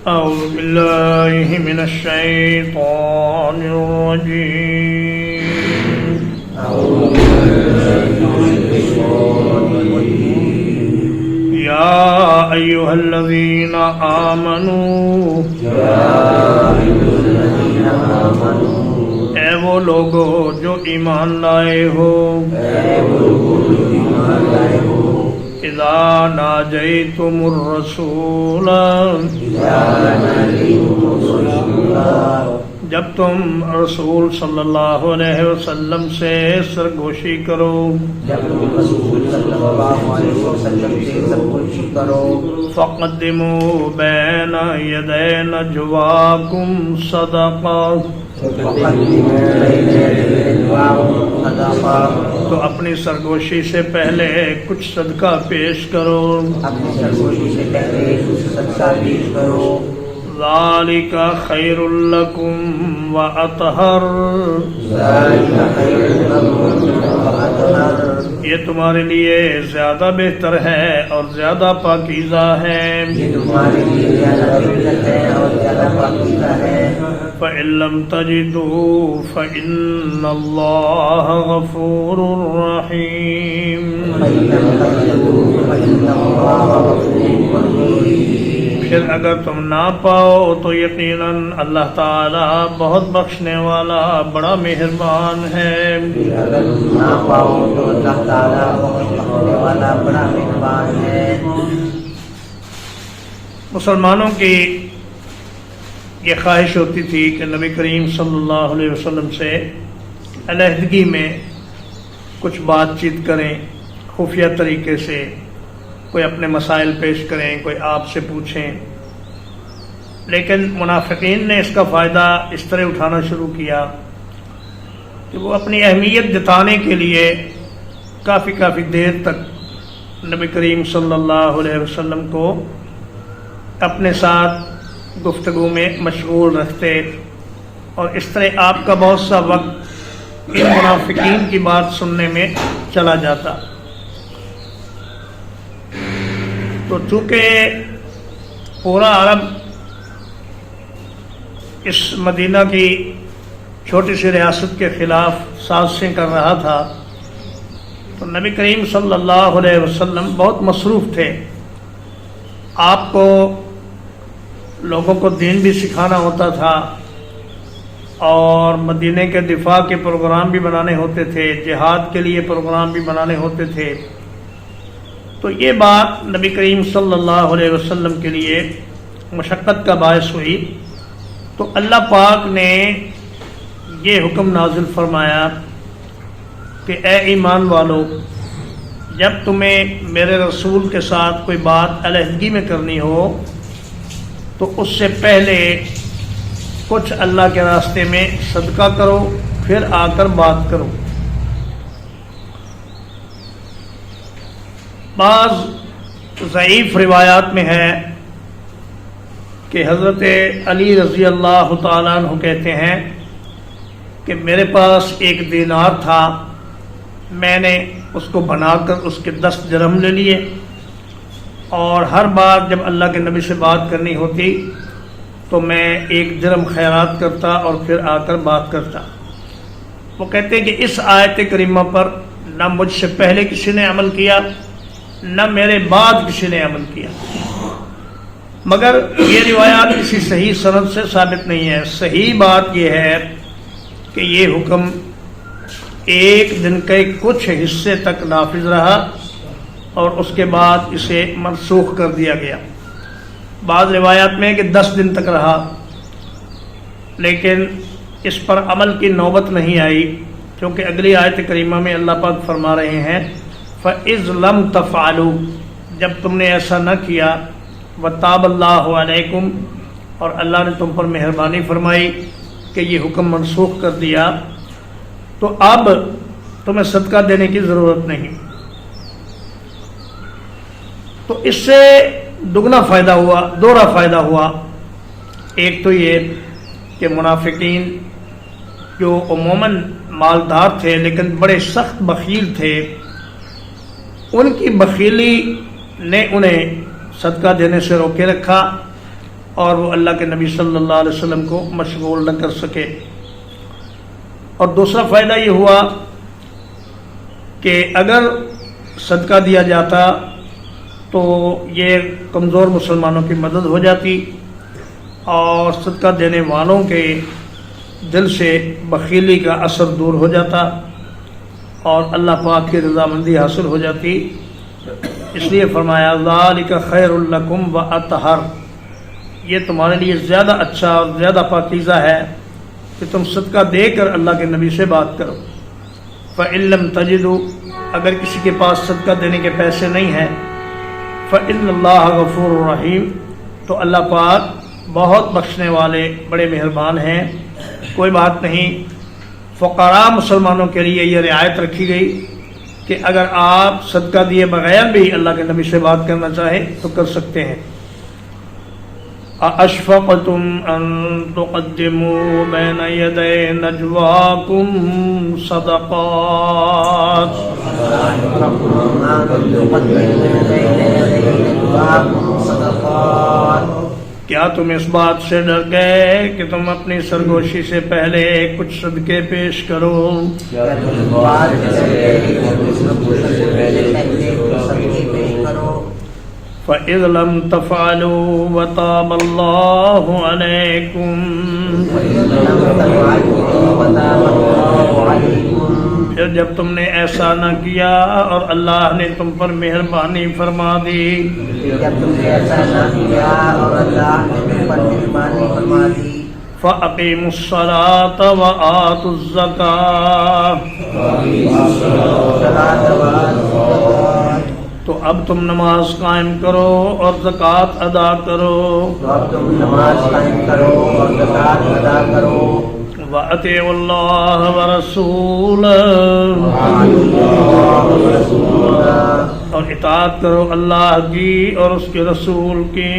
أعوذ بالله من الشيطان الرجيم يا أيها الذين آمنوا اے وہ لوگو جو ایمان لائے ہو اذا ناجیتم الرسول جب تم رسول صلی اللہ علیہ وسلم سے سرگوشی کرو فقدموا بین یدی نجواکم صدقہ تو اپنی سرگوشی سے پہلے کچھ صدقہ پیش کرو ذالک خیر لکم واطہر یہ تمہارے لیے زیادہ بہتر ہے اور زیادہ پاکیزہ ہے فَإِن لَّمْ تَجِدُوا فَإِنَّ اللَّهَ غَفُورٌ رَّحِيمٌ پھر اگر تم نہ پاؤ تو یقیناً اللہ تعالی بہت بخشنے والا بڑا مہربان ہے مسلمانوں کی یہ خواہش ہوتی تھی کہ نبی کریم صلی اللہ علیہ وسلم سے علیحدگی میں کچھ بات چیت کریں، خفیہ طریقے سے کوئی اپنے مسائل پیش کریں، کوئی آپ سے پوچھیں، لیکن منافقین نے اس کا فائدہ اس طرح اٹھانا شروع کیا کہ وہ اپنی اہمیت جتانے کے لیے کافی دیر تک نبی کریم صلی اللہ علیہ وسلم کو اپنے ساتھ گفتگو میں مشغول رکھتے اور اس طرح آپ کا بہت سا وقت ان منافقین کی بات سننے میں چلا جاتا۔ تو چونکہ پورا عرب اس مدینہ کی چھوٹی سی ریاست کے خلاف سازشیں کر رہا تھا، تو نبی کریم صلی اللہ علیہ وسلم بہت مصروف تھے۔ آپ کو لوگوں کو دین بھی سکھانا ہوتا تھا اور مدینے کے دفاع کے پروگرام بھی بنانے ہوتے تھے، جہاد کے لیے پروگرام بھی بنانے ہوتے تھے۔ تو یہ بات نبی کریم صلی اللہ علیہ وسلم کے لیے مشقت کا باعث ہوئی، تو اللہ پاک نے یہ حکم نازل فرمایا کہ اے ایمان والو، جب تمہیں میرے رسول کے ساتھ کوئی بات علیحدگی میں کرنی ہو تو اس سے پہلے کچھ اللہ کے راستے میں صدقہ کرو، پھر آ کر بات کرو۔ بعض ضعیف روایات میں ہے کہ حضرت علی رضی اللہ تعالیٰ عنہ کہتے ہیں کہ میرے پاس ایک دینار تھا، میں نے اس کو بنا کر اس کے 10 درہم لے لیے، اور ہر بار جب اللہ کے نبی سے بات کرنی ہوتی تو میں 1 درہم خیرات کرتا اور پھر آ کر بات کرتا۔ وہ کہتے ہیں کہ اس آیت کریمہ پر نہ مجھ سے پہلے کسی نے عمل کیا، نہ میرے بعد کسی نے عمل کیا، مگر یہ روایات کسی صحیح سند سے ثابت نہیں ہے۔ صحیح بات یہ ہے کہ یہ حکم ایک دن کے کچھ حصے تک نافذ رہا اور اس کے بعد اسے منسوخ کر دیا گیا۔ بعض روایات میں کہ 10 دن تک رہا، لیکن اس پر عمل کی نوبت نہیں آئی، کیونکہ اگلی آیت کریمہ میں اللہ پاک فرما رہے ہیں فَإِذْ لَمْ تَفْعَلُوا، جب تم نے ایسا نہ کیا، وَتَابَ اللَّهُ عَلَيْكُمْ، اور اللہ نے تم پر مہربانی فرمائی کہ یہ حکم منسوخ کر دیا، تو اب تمہیں صدقہ دینے کی ضرورت نہیں۔ تو اس سے دگنا فائدہ ہوا، دوہرا فائدہ ہوا۔ ایک تو یہ کہ منافقین جو عموماً مالدار تھے لیکن بڑے سخت بخیل تھے، ان کی بخیلی نے انہیں صدقہ دینے سے روکے رکھا، اور وہ اللہ کے نبی صلی اللہ علیہ وسلم کو مشغول نہ کر سکے۔ اور دوسرا فائدہ یہ ہوا کہ اگر صدقہ دیا جاتا تو یہ کمزور مسلمانوں کی مدد ہو جاتی اور صدقہ دینے والوں کے دل سے بخیلی کا اثر دور ہو جاتا اور اللہ پاک کی رضامندی حاصل ہو جاتی۔ اس لیے فرمایا ذالک خیر لکم واطہر، یہ تمہارے لیے زیادہ اچھا اور زیادہ پاکیزہ ہے کہ تم صدقہ دے کر اللہ کے نبی سے بات کرو۔ فإن لم تجدوا، اگر کسی کے پاس صدقہ دینے کے پیسے نہیں ہیں، فإن اللہ غفور رحیم، تو اللہ پاک بہت بخشنے والے بڑے مہربان ہیں۔ کوئی بات نہیں، فقراء مسلمانوں کے لیے یہ رعایت رکھی گئی کہ اگر آپ صدقہ دیے بغیر بھی اللہ کے نبی سے بات کرنا چاہیں تو کر سکتے ہیں۔ اَأَشْفَقْتُمْ أَن تُقَدِّمُوا بَيْنَ يَدَيْ نَجْوَاكُمْ صَدَقَاتٍ، کیا تم اس بات سے ڈر گئے کہ تم اپنی سرگوشی سے پہلے کچھ صدقے پیش کرو؟ فَإِذْ لَمْ تَفْعَلُوا وَتَابَ اللَّهُ عَلَيْكُمْ، پھر جب تم نے ایسا نہ کیا اور اللہ نے تم پر مہربانی فرما دی، فَأَقِيمُوا الصَّلَاةَ وَآتُوا الزَّكَاةَ، تو اب تم نماز قائم کرو اور زکوٰۃ ادا کرو۔ وَأَطِیعُوا اللَّهَ وَرَسُولَهُ، اور اطاعت کرو اللہ کی اور اس کے رسول کی۔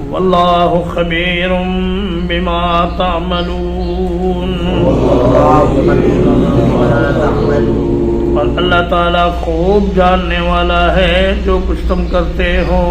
واللہ خبیر بما تعملون، اور اللہ تعالیٰ خوب جاننے والا ہے جو کچھ تم کرتے ہو۔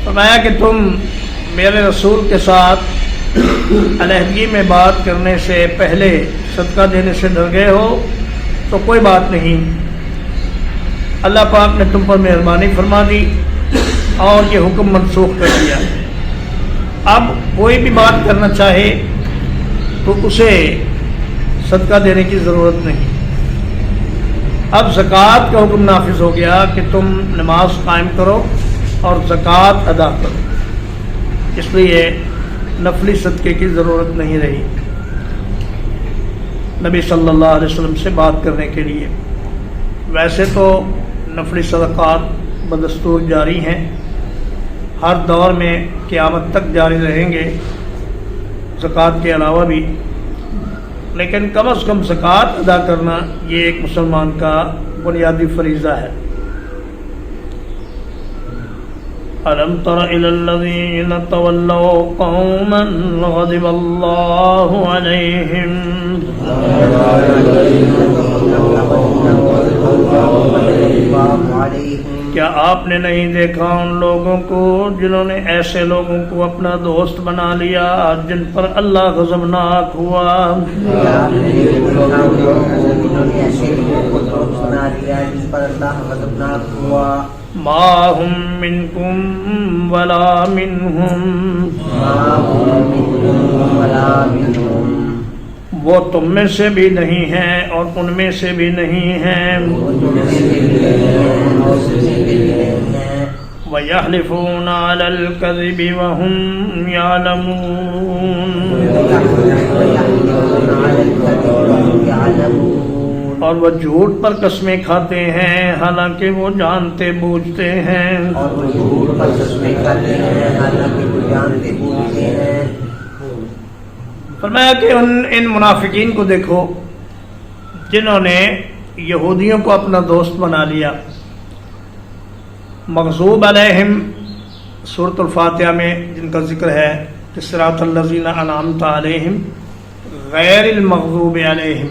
فرمایا کہ تم میرے رسول کے ساتھ علیحدگی میں بات کرنے سے پہلے صدقہ دینے سے ڈر گئے ہو تو کوئی بات نہیں، اللہ پاک نے تم پر مہربانی فرما دی اور یہ حکم منسوخ کر دیا۔ اب کوئی بھی بات کرنا چاہے تو اسے صدقہ دینے کی ضرورت نہیں۔ اب زکوٰۃ کا حکم نافذ ہو گیا کہ تم نماز قائم کرو اور زکوٰۃ ادا کرو، اس لیے نفلی صدقے کی ضرورت نہیں رہی نبی صلی اللہ علیہ وسلم سے بات کرنے کے لیے۔ ویسے تو نفلی صدقات بدستور جاری ہیں، ہر دور میں قیامت تک جاری رہیں گے زکوٰۃ کے علاوہ بھی، لیکن کم از کم زکوٰۃ ادا کرنا یہ ایک مسلمان کا بنیادی فریضہ ہے۔ أَلَمْ تَرَ إِلَى الَّذِينَ تَوَلَّوْا قَوْمًا غَضِبَ اللَّهُ عَلَيْهِمْ، کیا آپ نے نہیں دیکھا ان لوگوں کو جنہوں نے ایسے لوگوں کو اپنا دوست بنا لیا جن پر اللہ غضبناک ہوا؟ ما هم منکم ولا منہم، وہ تم میں سے بھی نہیں ہیں اور ان میں سے بھی نہیں ہیں۔ وَيَحْلِفُونَ عَلَى الْكَذِبِ وَهُمْ يَعْلَمُونَ، اور وہ جھوٹ پر قسمیں کھاتے ہیں حالانکہ وہ جانتے بوجھتے ہیں۔ فرمایا کہ ان منافقین کو دیکھو جنہوں نے یہودیوں کو اپنا دوست بنا لیا۔ مغضوب علیہم سورۃ الفاتحہ میں جن کا ذکر ہے کہ صراط الذین انعمت علیہم غیر المغضوب علیہم،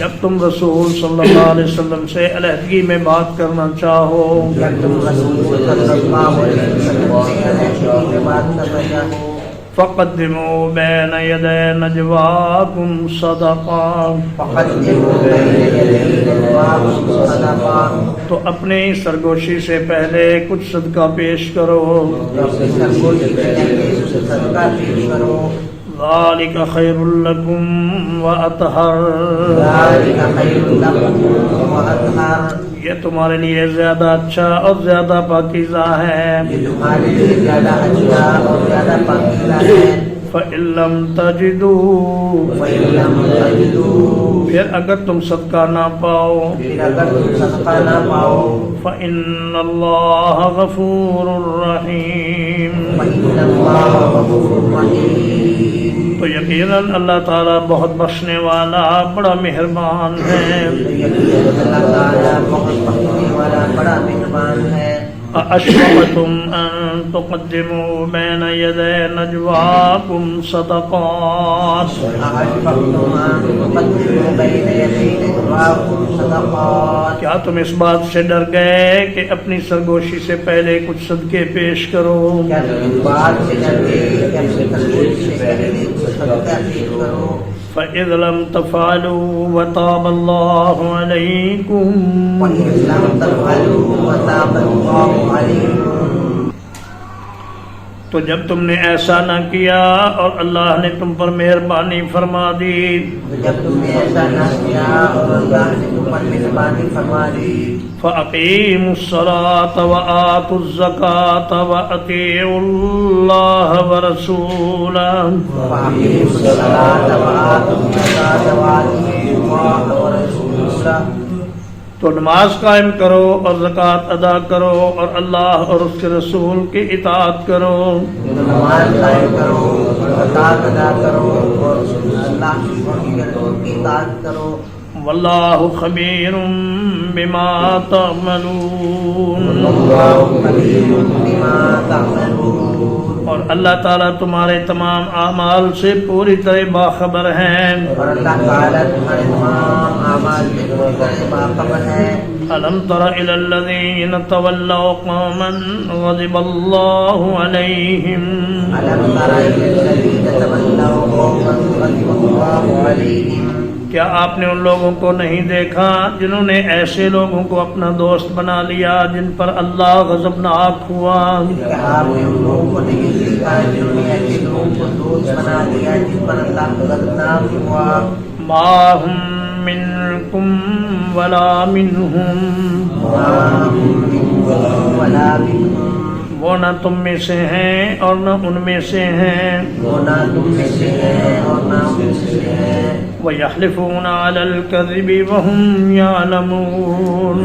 جب تم رسول صلی اللہ علیہ وسلم سے علیحدگی میں بات کرنا چاہو جب تم رسول صلی اللہ علیہ وسلم سے علیحدگی میں بات کرنا چاہو فقدموا بین یدی نجواکم صدقہ فقدموا بین یدی نجواکم صدقہ تو اپنی سرگوشی سے پہلے کچھ صدقہ پیش کرو تو اپنی سرگوشی سے پہلے کچھ صدقہ پیش کرو ذالک خیر لکم وأطہر ذالک خیر لکم وأطہر یہ تمہارے لیے زیادہ اچھا اور زیادہ پاکیزہ ہے یہ تمہارے لیے زیادہ اچھا اور زیادہ پاکیزہ ہے فَإِن لَّمْ تَجِدُوا وَإِن لَّمْ تَجِدُوا پھر اگر تم صدقہ نہ پاؤ پھر اگر تم صدقہ نہ پاؤ فَإِنَّ اللَّهَ غَفُورٌ رَّحِيمٌ فَإِنَّ اللَّهَ غَفُورٌ رَّحِيمٌ تو یقیناً اللہ تعالیٰ بہت بخشنے والا بڑا مہربان ہے اللہ تعالیٰ بہت بخشنے والا بڑا مہربان ہے أَأَشْفَقْتُمْ أَن تُقَدِّمُوا بَيْنَ يَدَيْ نَجْوَاكُمْ صَدَقَاتٍ أَأَشْفَقْتُمْ أَن تُقَدِّمُوا بَيْنَ يَدَيْ نَجْوَاكُمْ صَدَقَاتٍ کیا تم اس بات سے ڈر گئے کہ اپنی سرگوشی سے پہلے کچھ صدقے پیش کرو کیا تم اس بات سے ڈر گئے کہ اپنی سرگوشی سے پہلے کچھ صدقہ پیش کرو فَإِذْ لَمْ تَفْعَلُوا وَتَابَ اللَّهُ عَلَيْكُمْ وَإِذْ لَمْ تَفْعَلُوا وَتَابَ اللَّهُ عَلَيْكُمْ تو جب تم نے ایسا نہ کیا اور اللہ نے تم پر مہربانی فرما دی جب تم نے ایسا نہ کیا اور اللہ نے تم پر مہربانی فرما دی فَأَقِيمُوا الصَّلَاةَ وَآتُوا الزَّكَاةَ وَأَطِيعُوا اللَّهَ وَرَسُولَهُ وَأَقِيمُوا الصَّلَاةَ وَآتُوا الزَّكَاةَ وَأَطِيعُوا اللَّهَ وَرَسُولَهُ تو نماز قائم کرو اور زکوٰۃ ادا کرو اور اللہ اور اس کے رسول کی اطاعت کرو نماز قائم کرو زکوٰۃ ادا کرو اور اللہ کے رسول کی اطاعت کرو واللہ خبیر بما تعملون واللہ خبیر بما تعملون اور اللہ تعالیٰ تمہارے تمام اعمال سے پوری طرح باخبر ہیں اور اللہ تعالیٰ تمہارے تمام اعمال سے پوری طرح باخبر ہے ألم تر إلى الذين تولوا قوما غضب الله عليهم ألم تر إلى الذين تولوا قوما غضب الله عليهم کیا آپ نے ان لوگوں کو نہیں دیکھا جنہوں نے ایسے لوگوں کو اپنا دوست بنا لیا جن پر اللہ غضبناک ہوا کیا آپ نے ان لوگوں کو نہیں دیکھا جنہوں نے ایسے لوگوں کو دوست بنا لیا جن پر اللہ غضبناک ہوا ما هم منكم ولا منهم ولا منهم وہ نہ تم میں سے ہیں اور نہ ان میں سے ہیں وہ نہ تم میں سے ہیں اور نہ ان سے ہیں وَيَحْلِفُونَ عَلَى الْكَذِبِ وَهُمْ يَعْلَمُونَ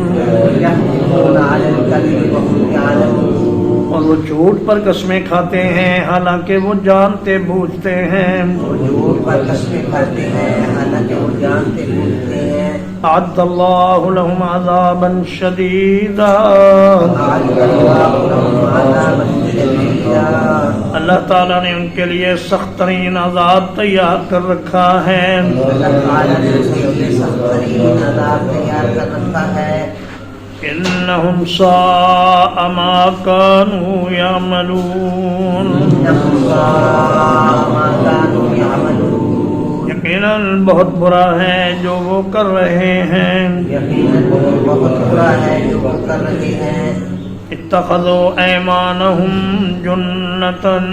يَحْلِفُونَ عَلَى الْكَذِبِ وَهُمْ يَعْلَمُونَ اور وہ جھوٹ پر قسمیں کھاتے ہیں حالانکہ وہ جانتے بوجھتے ہیں وہ جھوٹ پر قسمیں کھاتے ہیں حالانکہ وہ جانتے بوجھتے ہیں أعد الله لهم عذابا شديدا اللہ تعالیٰ نے ان کے لیے سخت ترین عذاب تیار کر رکھا ہے اللہ تعالیٰ نے اس کے لیے سخت ترین عذاب تیار کر رکھا ہے إنهم ساء ما كانوا يعملون إنهم ساء ما كانوا يعملون یقیناً بہت برا ہے جو وہ کر رہے ہیں یقیناً بہت برا ہے جو وہ کر رہے ہیں اتخذوا ایمانہم جنتاً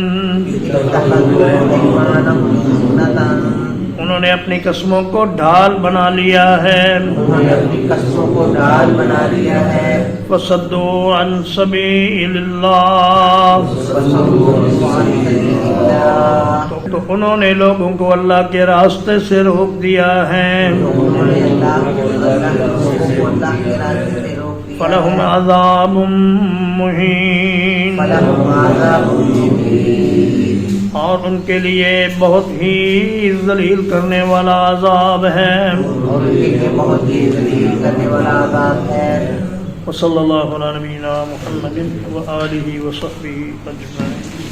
اتخذوا ایمانہم جنتاً انہوں نے اپنی قسموں کو ڈھال بنا لیا ہے انہوں نے اپنی قسموں کو ڈھال بنا لیا ہے فصدوا عن سبیل اللہ تو انہوں نے لوگوں کو اللہ کے راستے سے روک دیا ہے فلہم عذاب مہین اور ان کے لیے بہت ہی ذلیل کرنے والا عذاب ہے اور ان کے لیے بہت ہی ذلیل کرنے والا عذاب ہے وصلی اللہ علی نبینا محمد وآلہ وصحبہ اجمعین